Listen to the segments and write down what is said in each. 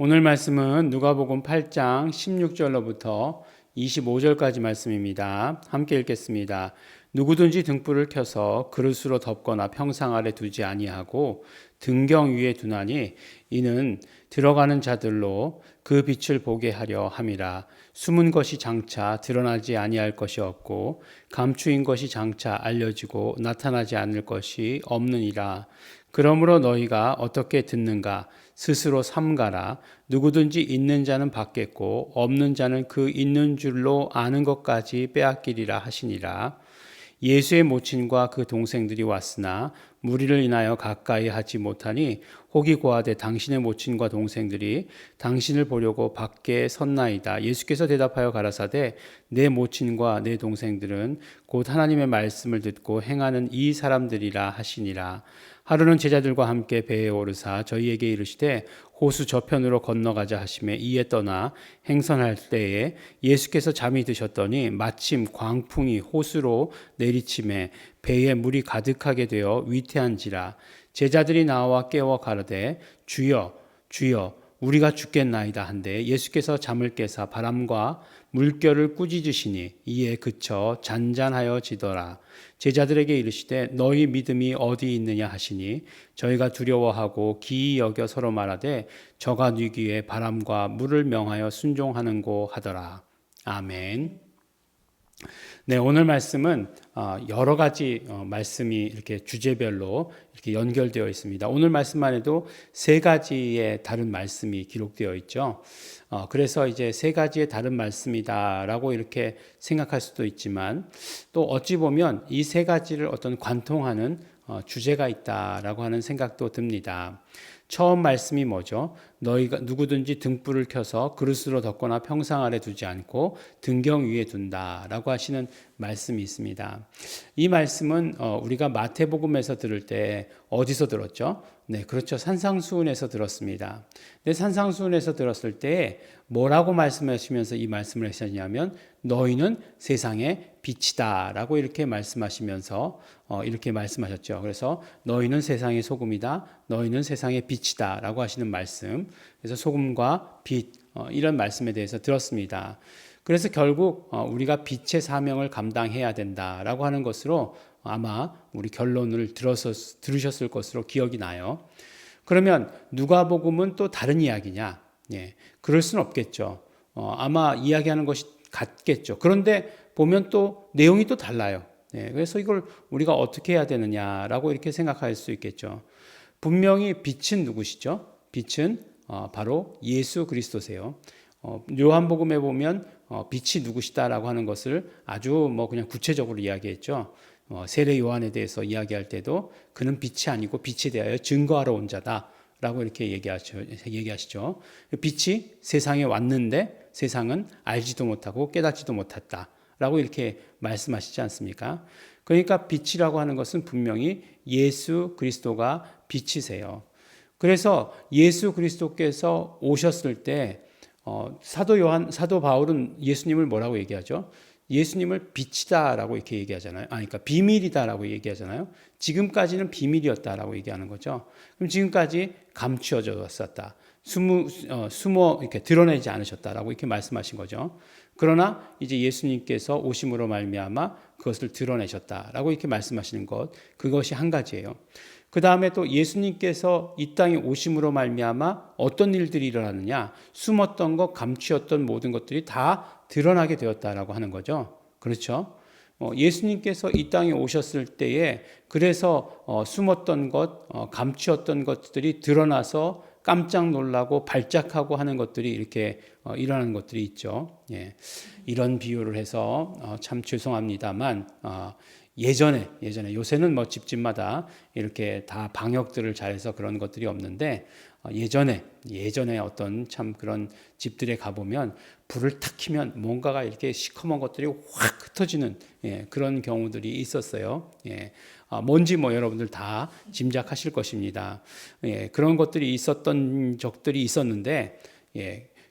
오늘 말씀은 누가복음 8장 16절로부터 25절까지 말씀입니다. 함께 읽겠습니다. 누구든지 등불을 켜서 그릇으로 덮거나 평상 아래 두지 아니하고 등경 위에 두나니 이는 들어가는 자들로 그 빛을 보게 하려 함이라. 숨은 것이 장차 드러나지 아니할 것이 없고 감추인 것이 장차 알려지고 나타나지 않을 것이 없느니라. 그러므로 너희가 어떻게 듣는가 스스로 삼가라. 누구든지 있는 자는 받겠고 없는 자는 그 있는 줄로 아는 것까지 빼앗기리라 하시니라. 예수의 모친과 그 동생들이 왔으나 무리를 인하여 가까이 하지 못하니 혹이 고하되 당신의 모친과 동생들이 당신을 보려고 밖에 섰나이다. 예수께서 대답하여 가라사대 내 모친과 내 동생들은 곧 하나님의 말씀을 듣고 행하는 이 사람들이라 하시니라. 하루는 제자들과 함께 배에 오르사 저희에게 이르시되 호수 저편으로 건너가자 하시매 이에 떠나 행선할 때에 예수께서 잠이 드셨더니 마침 광풍이 호수로 내리침에 배에 물이 가득하게 되어 위태한지라. 제자들이 나와 깨워 가로되 주여 주여 우리가 죽겠나이다 한데 예수께서 잠을 깨사 바람과 물결을 꾸짖으시니 이에 그쳐 잔잔하여 지더라. 제자들에게 이르시되 너희 믿음이 어디 있느냐 하시니 저희가 두려워하고 기이 여겨 서로 말하되 저가 뉘기에 바람과 물을 명하여 순종하는고 하더라. 아멘. 네, 오늘 말씀은 여러 가지 말씀이 이렇게 주제별로 이렇게 연결되어 있습니다. 오늘 말씀만 해도 세 가지의 다른 말씀이 기록되어 있죠. 그래서 이제 세 가지의 다른 말씀이다라고 이렇게 생각할 수도 있지만 또 어찌 보면 이 세 가지를 어떤 관통하는 주제가 있다라고 하는 생각도 듭니다. 처음 말씀이 뭐죠? 너희가 누구든지 등불을 켜서 그릇으로 덮거나 평상 아래 두지 않고 등경 위에 둔다라고 하시는 말씀이 있습니다. 이 말씀은 우리가 마태복음에서 들을 때 어디서 들었죠? 네, 그렇죠. 산상수훈에서 들었습니다. 근데 산상수훈에서 들었을 때 뭐라고 말씀하시면서 이 말씀을 하셨냐면 너희는 세상의 빛이다라고 이렇게 말씀하시면서 이렇게 말씀하셨죠. 그래서 너희는 세상의 소금이다. 너희는 세상의 빛이다라고 하시는 말씀. 그래서 소금과 빛 이런 말씀에 대해서 들었습니다. 그래서 결국 우리가 빛의 사명을 감당해야 된다라고 하는 것으로 아마 우리 결론을 들으셨을 것으로 기억이 나요. 그러면 누가복음은 또 다른 이야기냐? 예, 그럴 수는 없겠죠. 아마 이야기하는 것이 같겠죠. 그런데 보면 또 내용이 또 달라요. 예, 그래서 이걸 우리가 어떻게 해야 되느냐라고 이렇게 생각할 수 있겠죠. 분명히 빛은 누구시죠? 빛은 바로 예수 그리스도세요. 요한복음에 보면 빛이 누구시다라고 하는 것을 아주 뭐 그냥 구체적으로 이야기했죠. 세례 요한에 대해서 이야기할 때도 그는 빛이 아니고 빛에 대하여 증거하러 온 자다라고 이렇게 얘기하시죠. 빛이 세상에 왔는데 세상은 알지도 못하고 깨닫지도 못했다라고 이렇게 말씀하시지 않습니까? 그러니까 빛이라고 하는 것은 분명히 예수 그리스도가 빛이세요. 그래서 예수 그리스도께서 오셨을 때 사도 바울은 예수님을 뭐라고 얘기하죠? 예수님을 빛이다라고 이렇게 얘기하잖아요. 그러니까 비밀이다라고 얘기하잖아요. 지금까지는 비밀이었다라고 얘기하는 거죠. 그럼 지금까지 감추어졌었다. 숨어 이렇게 드러내지 않으셨다라고 이렇게 말씀하신 거죠. 그러나 이제 예수님께서 오심으로 말미암아 그것을 드러내셨다라고 이렇게 말씀하시는 것, 그것이 한 가지예요. 그 다음에 또 예수님께서 이 땅에 오심으로 말미암아 어떤 일들이 일어나느냐, 숨었던 것, 감추었던 모든 것들이 다 드러나게 되었다라고 하는 거죠. 그렇죠? 예수님께서 이 땅에 오셨을 때에 그래서 숨었던 것, 감추었던 것들이 드러나서 깜짝 놀라고 발작하고 하는 것들이 이렇게 일어나는 것들이 있죠. 예. 이런 비유를 해서 참 죄송합니다만 예전에 요새는 뭐 집집마다 이렇게 다 방역들을 잘해서 그런 것들이 없는데 예전에 어떤 참 그런 집들에 가보면 불을 탁 켜면 뭔가가 이렇게 시커먼 것들이 확 흩어지는 그런 경우들이 있었어요. 뭔지 뭐 여러분들 다 짐작하실 것입니다. 그런 것들이 있었던 적들이 있었는데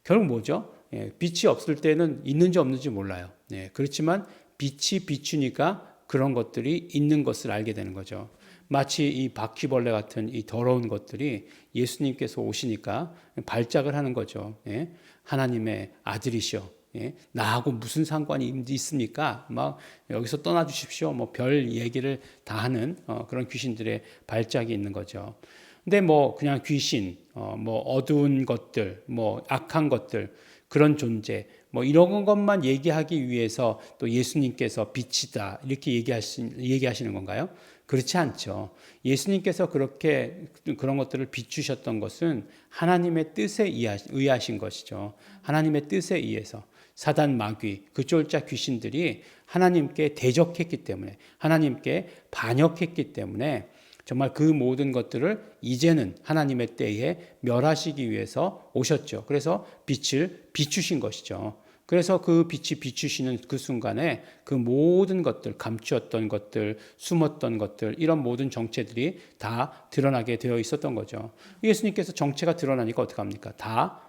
결국 뭐죠? 빛이 없을 때는 있는지 없는지 몰라요. 그렇지만 빛이 비추니까 그런 것들이 있는 것을 알게 되는 거죠. 마치 이 바퀴벌레 같은 이 더러운 것들이 예수님께서 오시니까 발작을 하는 거죠. 예? 하나님의 아들이시여. 예? 나하고 무슨 상관이 있습니까? 막 여기서 떠나 주십시오. 뭐 별 얘기를 다 하는 그런 귀신들의 발작이 있는 거죠. 근데 뭐 그냥 귀신, 뭐 어두운 것들, 뭐 악한 것들, 그런 존재, 뭐 이런 것만 얘기하기 위해서 또 예수님께서 빛이다 이렇게 얘기하시는 건가요? 그렇지 않죠. 예수님께서 그렇게 그런 것들을 비추셨던 것은 하나님의 뜻에 의하신 것이죠. 하나님의 뜻에 의해서 사단 마귀, 그 쫄자 귀신들이 하나님께 대적했기 때문에, 하나님께 반역했기 때문에 정말 그 모든 것들을 이제는 하나님의 때에 멸하시기 위해서 오셨죠. 그래서 빛을 비추신 것이죠. 그래서 그 빛이 비추시는 그 순간에 그 모든 것들, 감추었던 것들, 숨었던 것들, 이런 모든 정체들이 다 드러나게 되어 있었던 거죠. 예수님께서 정체가 드러나니까 어떡합니까? 다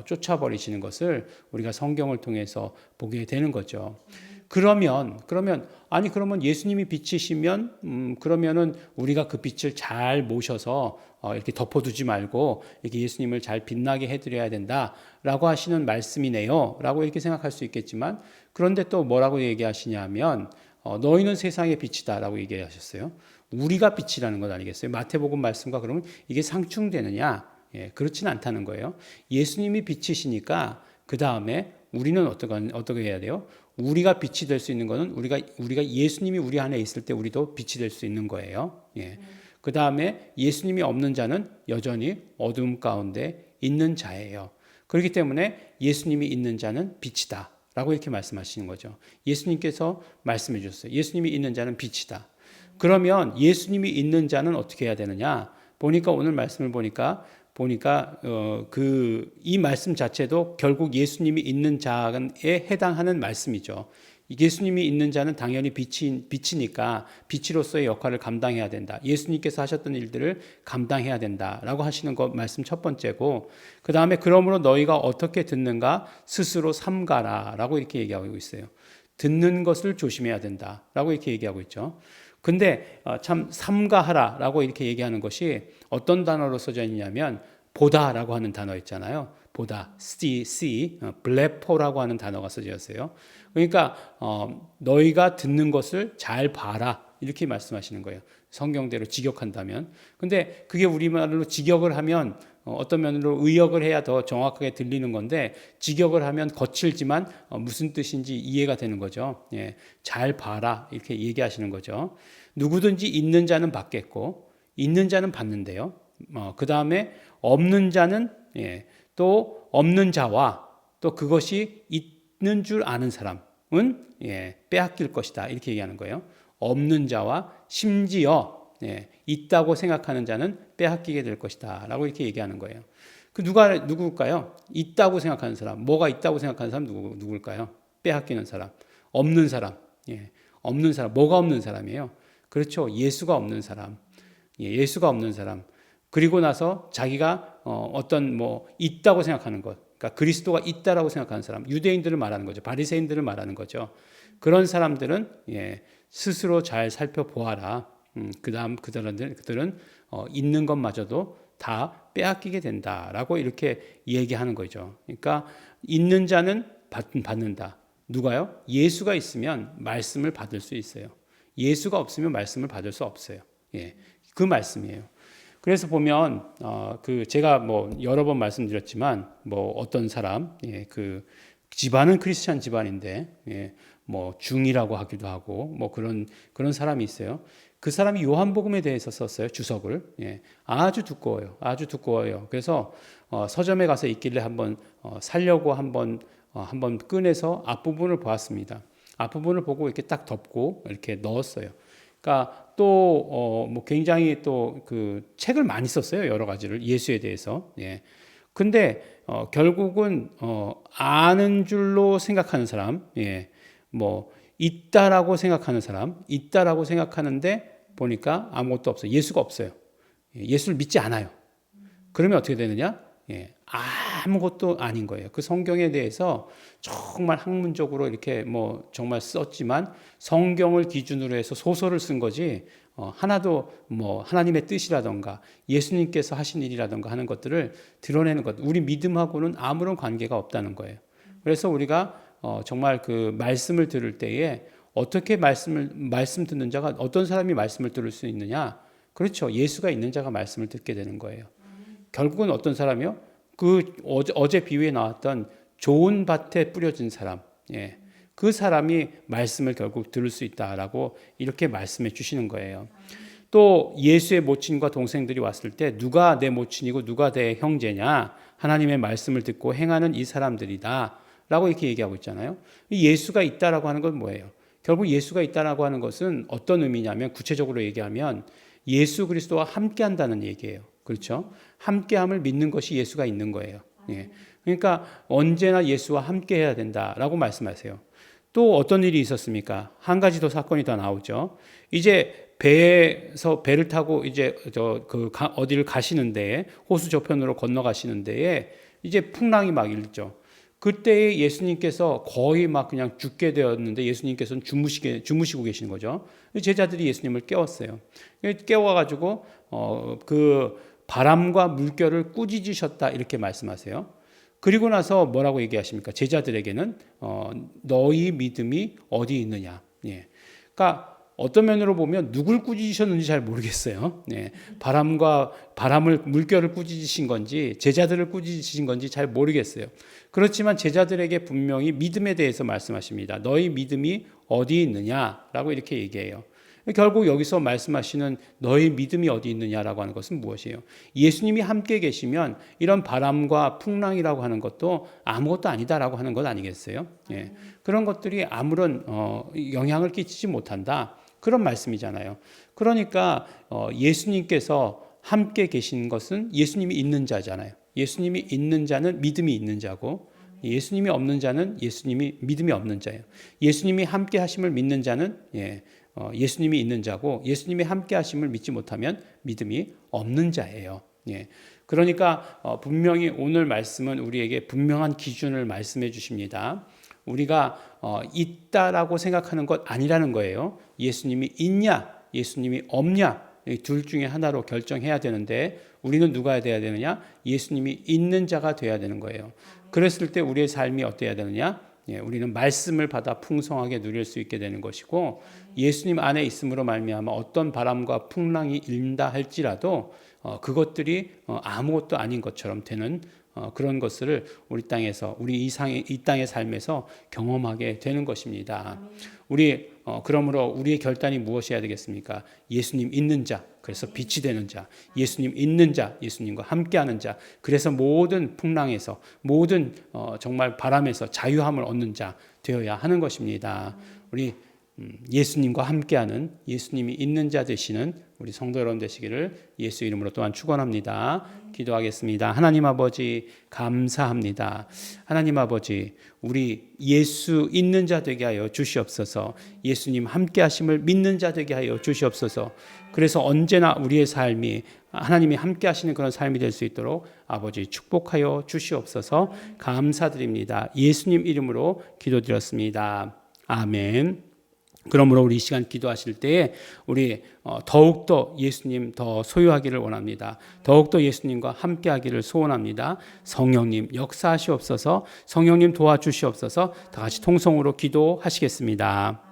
쫓아버리시는 것을 우리가 성경을 통해서 보게 되는 거죠. 그러면 예수님이 빛이시면 그러면은 우리가 그 빛을 잘 모셔서 이렇게 덮어두지 말고 이렇게 예수님을 잘 빛나게 해드려야 된다라고 하시는 말씀이네요라고 이렇게 생각할 수 있겠지만, 그런데 또 뭐라고 얘기하시냐면 너희는 세상의 빛이다라고 얘기하셨어요. 우리가 빛이라는 것 아니겠어요? 마태복음 말씀과 그러면 이게 상충되느냐? 예, 그렇지는 않다는 거예요. 예수님이 빛이시니까 그 다음에 우리는 어떻게 해야 돼요? 우리가 빛이 될 수 있는 것은 우리가 예수님이 우리 안에 있을 때 우리도 빛이 될 수 있는 거예요. 예. 그 다음에 예수님이 없는 자는 여전히 어둠 가운데 있는 자예요. 그렇기 때문에 예수님이 있는 자는 빛이다 라고 이렇게 말씀하시는 거죠. 예수님께서 말씀해 주셨어요. 예수님이 있는 자는 빛이다. 그러면 예수님이 있는 자는 어떻게 해야 되느냐? 오늘 말씀을 보니까 이 말씀 자체도 결국 예수님이 있는 자에 해당하는 말씀이죠. 예수님이 있는 자는 당연히 빛이니까 빛으로서의 역할을 감당해야 된다. 예수님께서 하셨던 일들을 감당해야 된다라고 하시는 것 말씀 첫 번째고, 그 다음에 그러므로 너희가 어떻게 듣는가 스스로 삼가라라고 이렇게 얘기하고 있어요. 듣는 것을 조심해야 된다라고 이렇게 얘기하고 있죠. 근데 참 삼가하라라고 이렇게 얘기하는 것이 어떤 단어로 써져 있냐면 보다라고 하는 단어 있잖아요. 보다, see, 블레포라고 하는 단어가 써져 있어요. 그러니까 너희가 듣는 것을 잘 봐라 이렇게 말씀하시는 거예요. 성경대로 직역한다면. 근데 그게 우리말로 직역을 하면 어떤 면으로 의역을 해야 더 정확하게 들리는 건데, 직역을 하면 거칠지만 무슨 뜻인지 이해가 되는 거죠. 예, 잘 봐라 이렇게 얘기하시는 거죠. 누구든지 있는 자는 받겠고 있는 자는 받는데요. 그 다음에 없는 자는 또 없는 자와 또 그것이 있는 줄 아는 사람은 빼앗길 것이다 이렇게 얘기하는 거예요. 없는 자와 심지어 있다고 생각하는 자는 빼앗기게 될 것이다 라고 이렇게 얘기하는 거예요. 그 누구일까요? 있다고 생각하는 사람, 뭐가 있다고 생각하는 사람 누구일까요? 빼앗기는 사람, 없는 사람, 없는 사람, 뭐가 없는 사람이에요? 그렇죠. 예수가 없는 사람, 예수가 없는 사람. 그리고 나서 자기가 있다고 생각하는 것, 그러니까 그리스도가 있다라고 생각하는 사람, 유대인들을 말하는 거죠. 바리새인들을 말하는 거죠. 그런 사람들은 스스로 잘 살펴보아라. 그다음 그들은 있는 것마저도 다 빼앗기게 된다라고 이렇게 얘기하는 거죠. 그러니까 있는 자는 받는다. 누가요? 예수가 있으면 말씀을 받을 수 있어요. 예수가 없으면 말씀을 받을 수 없어요. 그 말씀이에요. 그래서 보면 제가 여러 번 말씀드렸지만 어떤 사람 그 집안은 크리스찬 집안인데 중이라고 하기도 하고 그런 사람이 있어요. 그 사람이 요한복음에 대해서 썼어요. 주석을. 아주 두꺼워요. 그래서 서점에 가서 있길래 한번 살려고 한번 꺼내서 앞부분을 보았습니다. 앞부분을 보고 이렇게 딱 덮고 이렇게 넣었어요. 그러니까 또 굉장히 또 그 책을 많이 썼어요. 여러 가지를 예수에 대해서. 근데 결국은 아는 줄로 생각하는 사람, 있다라고 생각하는 사람, 있다라고 생각하는데 보니까 아무것도 없어요. 예수가 없어요. 예수를 믿지 않아요. 그러면 어떻게 되느냐? 아무것도 아닌 거예요. 그 성경에 대해서 정말 학문적으로 이렇게 정말 썼지만 성경을 기준으로 해서 소설을 쓴 거지 하나도 뭐 하나님의 뜻이라던가 예수님께서 하신 일이라던가 하는 것들을 드러내는 것, 우리 믿음하고는 아무런 관계가 없다는 거예요. 그래서 우리가 정말 그 말씀을 들을 때에 어떻게 말씀 듣는 자가 어떤 사람이 말씀을 들을 수 있느냐? 그렇죠. 예수가 있는 자가 말씀을 듣게 되는 거예요. 결국은 어떤 사람이요? 그 어제 비유에 나왔던 좋은 밭에 뿌려진 사람, 예, 그 사람이 말씀을 결국 들을 수 있다라고 이렇게 말씀해 주시는 거예요. 또 예수의 모친과 동생들이 왔을 때 누가 내 모친이고 누가 내 형제냐? 하나님의 말씀을 듣고 행하는 이 사람들이다 라고 이렇게 얘기하고 있잖아요. 예수가 있다라고 하는 건 뭐예요? 결국 예수가 있다라고 하는 것은 어떤 의미냐면 구체적으로 얘기하면 예수 그리스도와 함께 한다는 얘기예요. 그렇죠? 함께함을 믿는 것이 예수가 있는 거예요. 예. 그러니까 언제나 예수와 함께 해야 된다라고 말씀하세요. 또 어떤 일이 있었습니까? 한 가지 더 사건이 더 나오죠. 이제 배에서 배를 타고 이제 어디를 가시는데 호수 저편으로 건너가시는 데에 이제 풍랑이 막 일죠. 그때 예수님께서 거의 막 그냥 죽게 되었는데 예수님께서는 주무시고 계신 거죠. 제자들이 예수님을 깨웠어요. 깨워가지고 그 바람과 물결을 꾸짖으셨다 이렇게 말씀하세요. 그리고 나서 뭐라고 얘기하십니까? 제자들에게는 너희 믿음이 어디 있느냐. 예. 그러니까 어떤 면으로 보면 누굴 꾸짖으셨는지 잘 모르겠어요. 네. 물결을 꾸짖으신 건지 제자들을 꾸짖으신 건지 잘 모르겠어요. 그렇지만 제자들에게 분명히 믿음에 대해서 말씀하십니다. 너희 믿음이 어디 있느냐라고 이렇게 얘기해요. 결국 여기서 말씀하시는 너희 믿음이 어디 있느냐라고 하는 것은 무엇이에요? 예수님이 함께 계시면 이런 바람과 풍랑이라고 하는 것도 아무것도 아니다라고 하는 것 아니겠어요? 예. 그런 것들이 아무런 영향을 끼치지 못한다. 그런 말씀이잖아요. 그러니까 예수님께서 함께 계신 것은 예수님이 있는 자잖아요. 예수님이 있는 자는 믿음이 있는 자고 예수님이 없는 자는 예수님이 믿음이 없는 자예요. 예수님이 함께 하심을 믿는 자는 예수님이 있는 자고 예수님이 함께 하심을 믿지 못하면 믿음이 없는 자예요. 예. 그러니까 분명히 오늘 말씀은 우리에게 분명한 기준을 말씀해 주십니다. 우리가 있다라고 생각하는 것 아니라는 거예요. 예수님이 있냐, 예수님이 없냐, 둘 중에 하나로 결정해야 되는데 우리는 누가 돼야 되느냐? 예수님이 있는 자가 돼야 되는 거예요. 그랬을 때 우리의 삶이 어때야 되느냐? 우리는 말씀을 받아 풍성하게 누릴 수 있게 되는 것이고 예수님 안에 있음으로 말미암아 어떤 바람과 풍랑이 일다 할지라도 그것들이 아무것도 아닌 것처럼 되는 그런 것을 우리 땅에서 이 땅의 삶에서 경험하게 되는 것입니다. 그러므로 우리의 결단이 무엇이어야 되겠습니까? 예수님 있는 자, 그래서 빛이 되는 자, 예수님 있는 자, 예수님과 함께하는 자, 그래서 모든 풍랑에서 모든 정말 바람에서 자유함을 얻는 자 되어야 하는 것입니다. 우리 예수님과 함께하는 예수님이 있는 자 되시는 우리 성도 여러분 되시기를 예수 이름으로 또한 축원합니다. 기도하겠습니다. 하나님 아버지 감사합니다. 하나님 아버지 우리 예수 있는 자 되게 하여 주시옵소서. 예수님 함께하심을 믿는 자 되게 하여 주시옵소서. 그래서 언제나 우리의 삶이 하나님이 함께하시는 그런 삶이 될 수 있도록 아버지 축복하여 주시옵소서. 감사드립니다. 예수님 이름으로 기도드렸습니다. 아멘. 그러므로 우리 이 시간 기도하실 때에 우리 더욱더 예수님 더 소유하기를 원합니다. 더욱더 예수님과 함께하기를 소원합니다. 성령님 역사하시옵소서. 성령님 도와주시옵소서. 다 같이 통성으로 기도하시겠습니다.